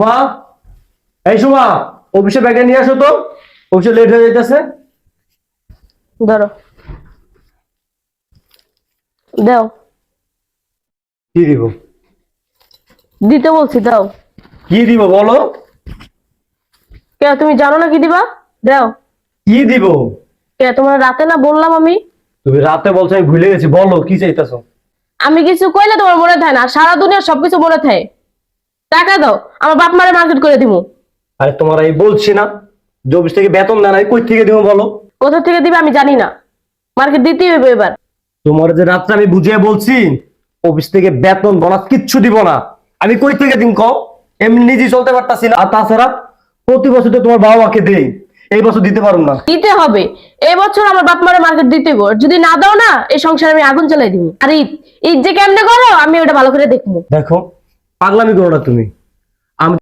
মা, এই সুমা, অফিসে ব্যাগে নিয়ে আসো তো, অফিসে লেট হয়ে যাইতেছে। ধরো, দাও। কি দিব? দিতে বলছি, দাও। কি দিব বলো? কে, তুমি জানো না কি দিবা? দাও। কি দিব? কে, তোমার রাতে না বললাম আমি? তুমি রাতে বলছো, আমি ভুলে গেছি। বলো কি চাইতেছো? আমি কিছু কইলে তোমার মনে থাকে না, সারা দুনিয়া সবকিছু মনে থাকে। টাকা দাও, আমার বাপ মারে মার্কেট করে দিব। আরে তোমার এই বলছি না যে অফিস থেকে বেতন দেন, আমি কই থেকে দিব বলো? কোথা থেকে দিবে আমি জানি না, মার্কেট দিতেই হবে এবার। তোমার যে রাত্রে আমি বুঝিয়ে বলছি অফিস থেকে বেতন বোনাস কিচ্ছু দিব না, আমি কই থেকে দিন কও? এমনি নিজেই চলতে পারতাছি না। আর তাছাড়া প্রতি বছর তো তোমার বাবা মাকে দেই, এই বছর দিতে পারুম না। দিতে হবে, এই বছর আমার বাপ মারে মার্কেট দিতে হবে। যদি না দাও না, এই সংসারে আমি আগুন জ্বালাই দিব। আর ঈদ ঈদ যে কেমনে করো আমি ওটা ভালো করে দেখবো। দেখো, পাগলামি করো না তুমি।